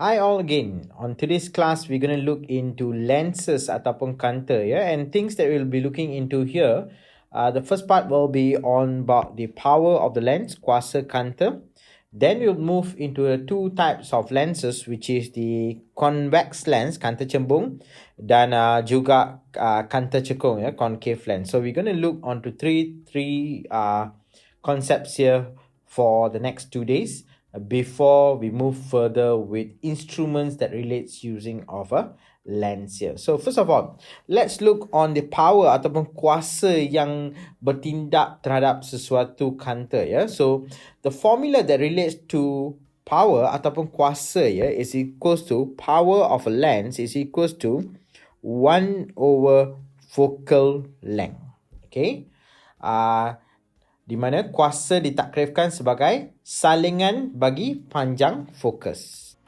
Hi all again. On today's class, we're going to look into lenses ataupun kanta, yeah, and things that we'll be looking into here. The first part will be on about the power of the lens, kuasa kanta. Then we'll move into the two types of lenses, which is the convex lens, kanta cembung, dan juga kanta cekung, yeah, concave lens. So we're going to look onto three concepts here for the next 2 days before we move further with instruments that relates using of a lens here. So first of all, let's look on the power ataupun kuasa yang bertindak terhadap sesuatu kanta, ya. So the formula that relates to power ataupun kuasa, ya, is equals to power of a lens is equals to 1 over focal length. Okay. Di mana kuasa ditakrifkan sebagai salingan bagi panjang fokus.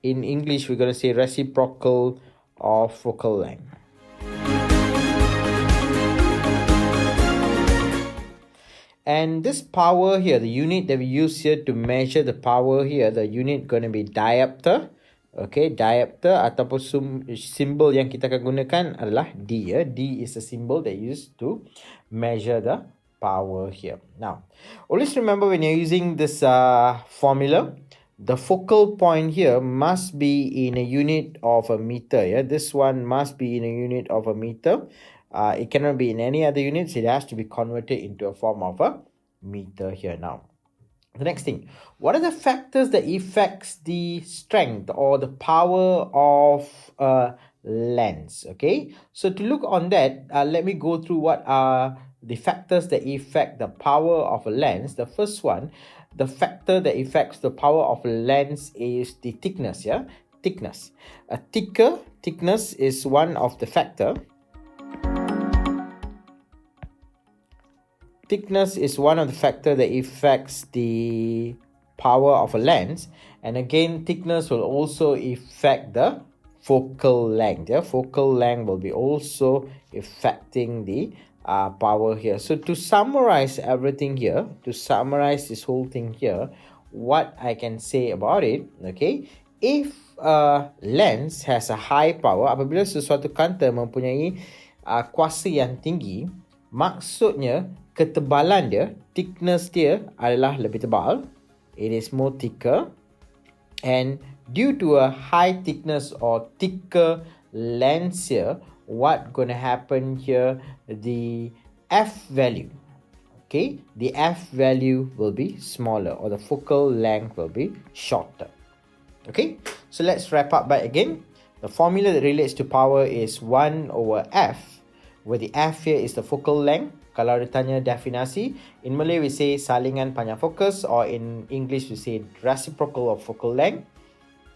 In English, we're going to say reciprocal of focal length. And this power here, the unit that we use here to measure the power here, the unit going to be diopter. Okay, diopter ataupun symbol yang kita akan gunakan adalah D. Ya. D is a symbol that used to measure the power here. Now, always remember when you're using this formula, the focal point here must be in a unit of a meter. Yeah, this one must be in a unit of a meter. It cannot be in any other units. It has to be converted into a form of a meter here now. The next thing, what are the factors that affects the strength or the power of a lens? Okay, so to look on that, let me go through what are the factors that affect the power of a lens. The first one, the factor that affects the power of a lens is the thickness. Yeah, thickness. A thicker thickness is one of the factor. Thickness is one of the factor that affects the power of a lens, and again thickness will also affect the focal length. Yeah, focal length will be also affecting the power here. So to summarize everything here, to summarize this whole thing here, what I can say about it, okay, if a lens has a high power, apabila sesuatu kanta mempunyai kuasa yang tinggi, maksudnya ketebalan dia, thickness dia adalah lebih tebal. It is more thicker. And due to a high thickness or thicker lens here, what gonna happen here, the F value, okay, the F value will be smaller, or the focal length will be shorter. Okay, so let's wrap up back again. The formula that relates to power is 1 over F, where the F here is the focal length. Kalau ditanya definasi, in Malay we say salingan panjang fokus, or in English we say reciprocal of focal length.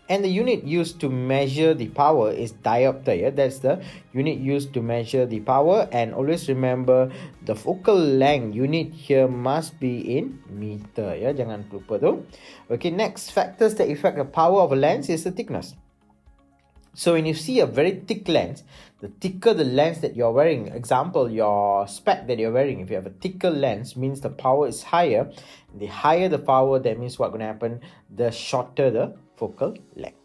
And the unit used to measure the power is diopter. Yeah? That's the unit used to measure the power. And always remember, the focal length unit here must be in meter. Yeah? Jangan lupa tu. Okay, next factors that affect the power of a lens is the thickness. So when you see a very thick lens, the thicker the lens that you're wearing, example, your spec that you're wearing, if you have a thicker lens, means the power is higher. The higher the power, that means what's going to happen, the shorter the focal length.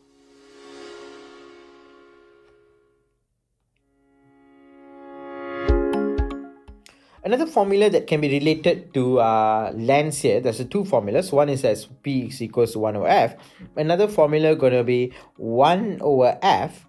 Another formula that can be related to lens here, there's two formulas. One is as P is equals to 1 over F. Another formula going to be 1 over F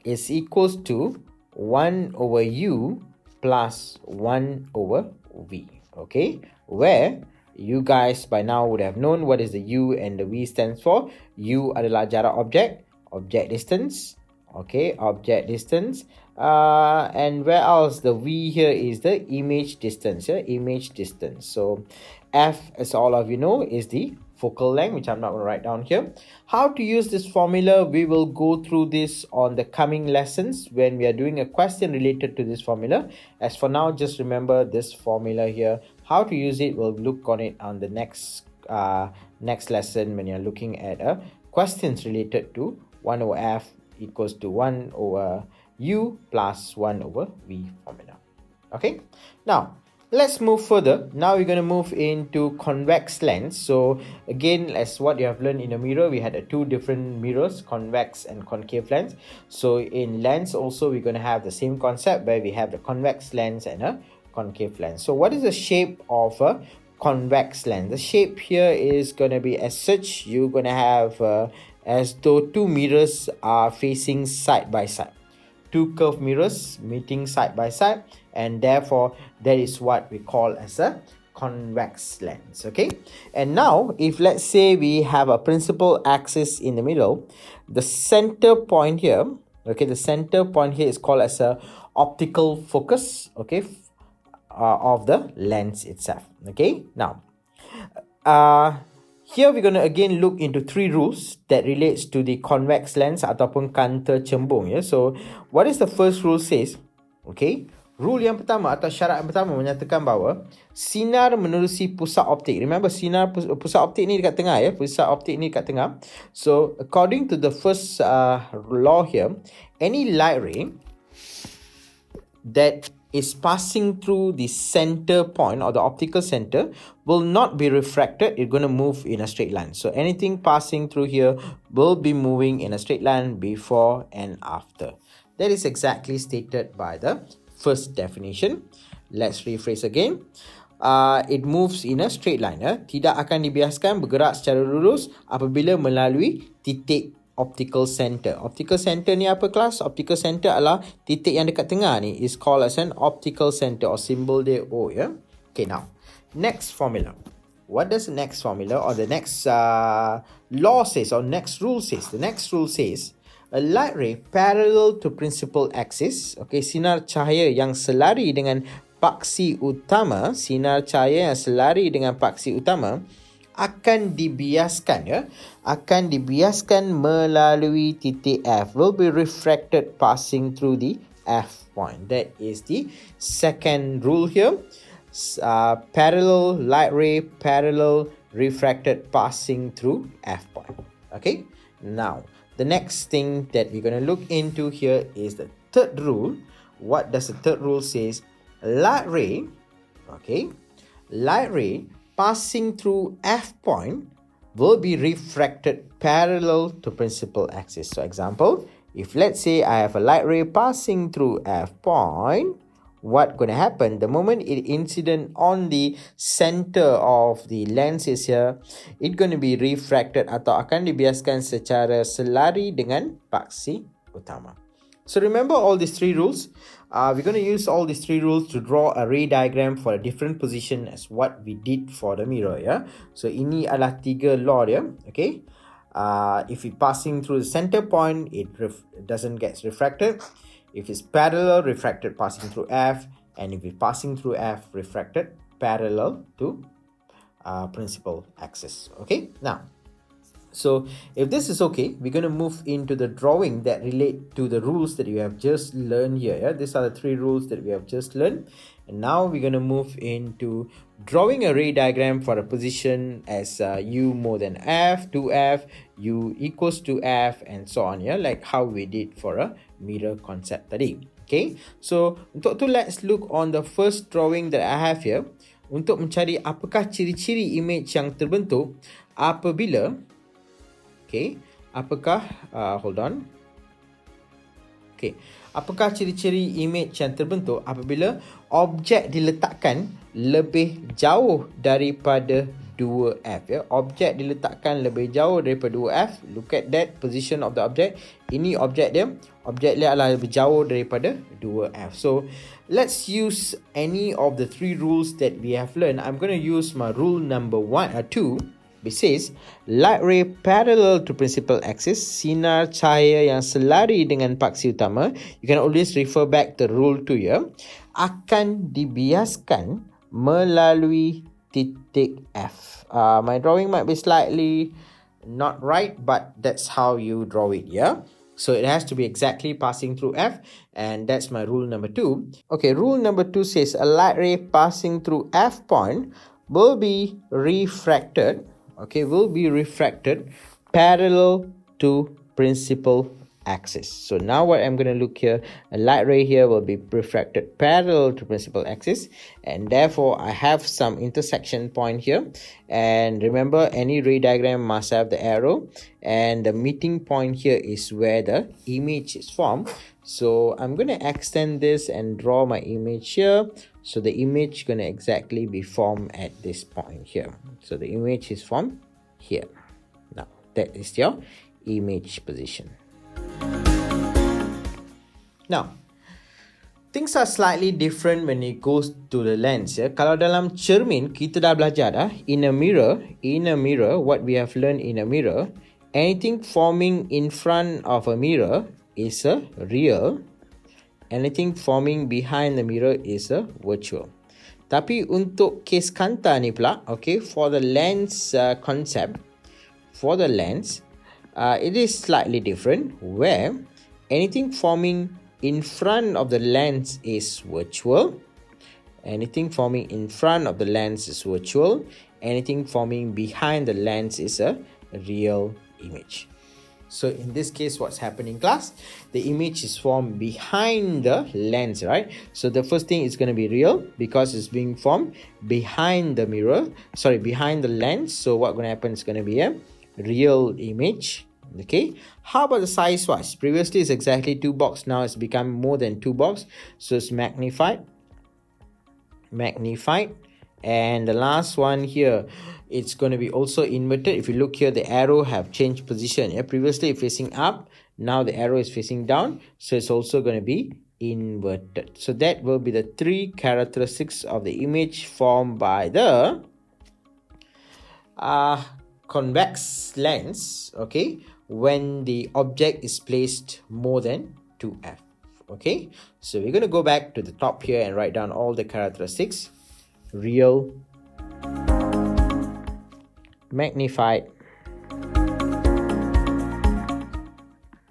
is equals to 1 over U plus 1 over V. Okay, where you guys by now would have known what is the U and the V stands for. U adalah jarak objek, object distance. Okay, object distance. And where else, the V here is the image distance. Yeah, image distance. So F, as all of you know, is the focal length, which I'm not going to write down here. How to use this formula, we will go through this on the coming lessons when we are doing a question related to this formula. As for now, just remember this formula here. How to use it, we'll look on it on the next lesson when you're looking at questions related to 1 over F equals to 1 over U plus 1 over V formula. Okay, now Let's move further. Now we're going to move into convex lens. So again, as what you have learned in a mirror, we had two different mirrors, convex and concave lens. So in lens also, we're going to have the same concept where we have the convex lens and a concave lens. So what is the shape of a convex lens? The shape here is going to be as such. You're going to have as though two mirrors are facing side by side. Two curved mirrors meeting side by side, and therefore that is what we call as a convex lens. Okay, and now if let's say we have a principal axis in the middle, the center point here, okay, the center point here is called as a optical focus, okay, of the lens itself. Okay, now here we're going to again look into three rules that relates to the convex lens ataupun kanta cembung. Yeah? So what is the first rule says? Okay, rule yang pertama atau syarat yang pertama menyatakan bahawa sinar menerusi pusat optik. Remember, sinar pusat optik ni dekat tengah ya. Pusat optik ni dekat tengah. So according to the first law here, any light ray that is passing through the center point or the optical center will not be refracted. It's going to move in a straight line. So anything passing through here will be moving in a straight line before and after. That is exactly stated by the first definition. Let's rephrase again. It moves in a straight line. Tidak akan dibiaskan bergerak secara lurus apabila melalui titik optical center. Optical center ni apa kelas? Optical center adalah titik yang dekat tengah ni is called as an optical center or symbol dia O ya. Okay, now next formula. What does the next formula or the next law says or next rule says? The next rule says a light ray parallel to principal axis, okay, sinar cahaya yang selari dengan paksi utama, sinar cahaya yang selari dengan paksi utama akan dibiaskan ya, akan dibiaskan melalui titik F, will be refracted passing through the F point. That is the second rule here. Parallel light ray, parallel refracted passing through F point. Okay, now the next thing that we're going to look into here is the third rule. What does the third rule says? Light ray, okay, light ray passing through F point will be refracted parallel to principal axis. So example, if let's say I have a light ray passing through F point, what going to happen? The moment it incident on the center of the lens is here, it going to be refracted atau akan dibiaskan secara selari dengan paksi utama. So remember all these three rules. We're going to use all these three rules to draw a ray diagram for a different position as what we did for the mirror. Yeah. So ini adalah tiga law dia. Okay. If it's passing through the center point, it doesn't get refracted. If it's parallel, refracted passing through F, and if it's passing through F, refracted parallel to principal axis. Okay. Now, so if this is okay, we're going to move into the drawing that relate to the rules that you have just learned here. Yeah? These are the three rules that we have just learned. And now we're going to move into drawing a ray diagram for a position as U more than F, 2F, U equals to F, and so on. Yeah? Like how we did for a mirror concept tadi. Okay, so untuk tu let's look on the first drawing that I have here untuk mencari apakah ciri-ciri image yang terbentuk apabila okay, apakah hold on. Okay, apakah ciri-ciri image yang terbentuk apabila objek diletakkan lebih jauh daripada 2F ya. Objek diletakkan lebih jauh daripada 2F. Look at that position of the object. Ini objek dia. Objek dia adalah lebih jauh daripada 2F. So let's use any of the three rules that we have learned. I'm going to use my rule number 2. It says light ray parallel to principal axis, sinar cahaya yang selari dengan paksi utama. You can always refer back to rule 2 ya. Akan dibiaskan melalui titik F. My drawing might be slightly not right, but that's how you draw it, yeah? So it has to be exactly passing through F, and that's my rule number 2. Okay, rule number 2 says a light ray passing through F point will be refracted, okay, will be refracted parallel to principal axis. So now what I'm going to look here, a light ray here will be refracted parallel to principal axis, and therefore I have some intersection point here. And remember, any ray diagram must have the arrow, and the meeting point here is where the image is formed. So I'm going to extend this and draw my image here. So the image going to exactly be formed at this point here. So the image is formed here. Now that is your image position. Now, things are slightly different when it goes to the lens. Ya. Kalau dalam cermin, kita dah belajar dah. In a mirror, what we have learned in a mirror, anything forming in front of a mirror is a real. Anything forming behind the mirror is a virtual. Tapi untuk case kanta ni pula, okay, for the lens concept, for the lens, it is slightly different, where anything forming in front of the lens is virtual. Anything forming in front of the lens is virtual. Anything forming behind the lens is a real image. So in this case, what's happening, class? The image is formed behind the lens, right? So the first thing is going to be real because it's being formed behind the mirror. Sorry, behind the lens. So what's going to happen is going to be a real image. Okay. How about the size wise? Previously it's exactly 2 box. Now it's become more than 2 box. So it's magnified. And the last one here, it's going to be also inverted. If you look here, the arrow have changed position. Yeah? Previously facing up, now the arrow is facing down, so it's also going to be inverted. So that will be the 3 characteristics of the image formed by the convex lens, okay, when the object is placed more than 2f. Okay, so we're going to go back to the top here and write down all the characteristics. Real, magnified,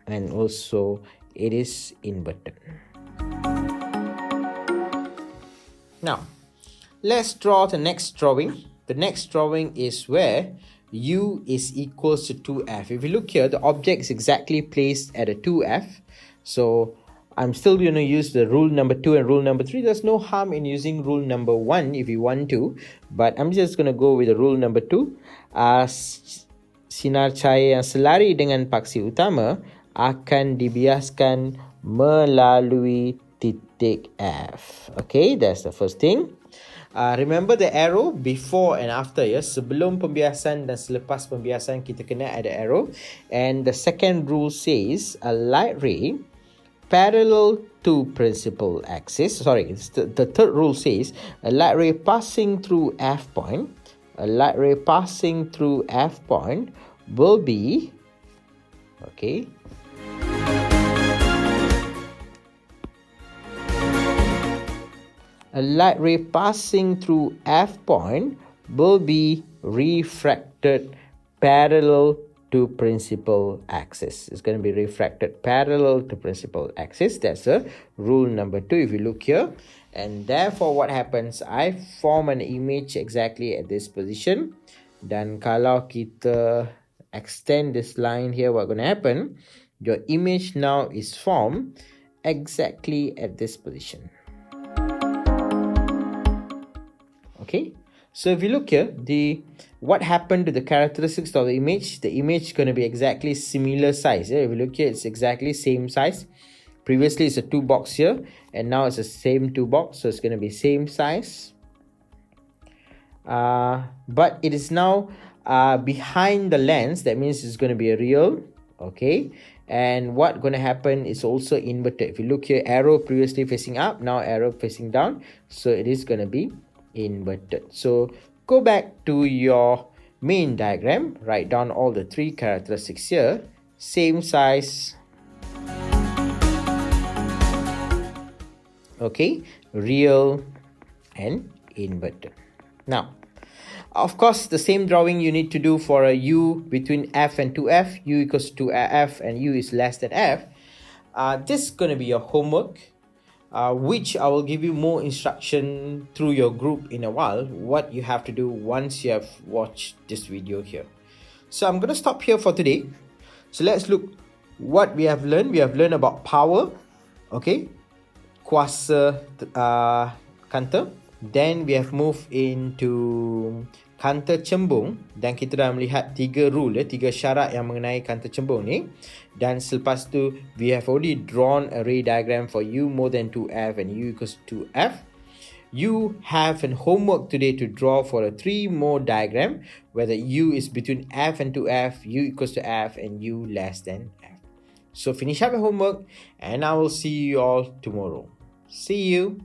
and also it is inverted. Now let's draw the next drawing. The next drawing is where u is equals to 2f. If you look here, the object is exactly placed at a 2f. So I'm still going to use the rule number 2 and rule number 3. There's no harm in using rule number 1 if you want to, but I'm just going to go with the rule number 2. Sinar cahaya yang selari dengan paksi utama akan dibiaskan melalui titik F. Okay, that's the first thing. Remember the arrow before and after, ya. Sebelum pembiasan dan selepas pembiasan kita kena ada arrow. And the second rule says a light ray parallel to principal axis. Sorry, the third rule says a light ray passing through F point. A light ray passing through F point will be, okay, a light ray passing through F point will be refracted parallel to principal axis. It's going to be refracted parallel to principal axis. That's a rule number 2 if you look here. And therefore what happens, I form an image exactly at this position. Dan kalau kita extend this line here, what's going to happen, your image now is formed exactly at this position. Okay, so if you look here, what happened to the characteristics of the image is going to be exactly similar size. Yeah? If you look here, it's exactly same size. Previously it's a 2 box here, and now it's the same 2 box, so it's going to be same size. But it is now behind the lens. That means it's going to be a real. Okay, and what going to happen is also inverted. If you look here, arrow previously facing up, now arrow facing down, so it is going to be inverted. So go back to your main diagram, write down all the 3 characteristics here. Same size, okay, real and inverted. Now of course the same drawing you need to do for a u between f and 2f. U equals to f and u is less than f. This is going to be your homework, which I will give you more instruction through your group in a while, what you have to do once you have watched this video here. So I'm going to stop here for today. So let's look what we have learned about power, okay, kuasa kanta. Then we have moved into kanta cembung dan kita dah melihat tiga rule, tiga syarat yang mengenai kanta cembung ni. Dan selepas tu we have already drawn a ray diagram for u more than 2f and u equals to f. You have an homework today to draw for a 3 more diagram where the u is between f and 2f, u equals to f, and u less than f. So finish up your homework and I will see you all tomorrow. See you.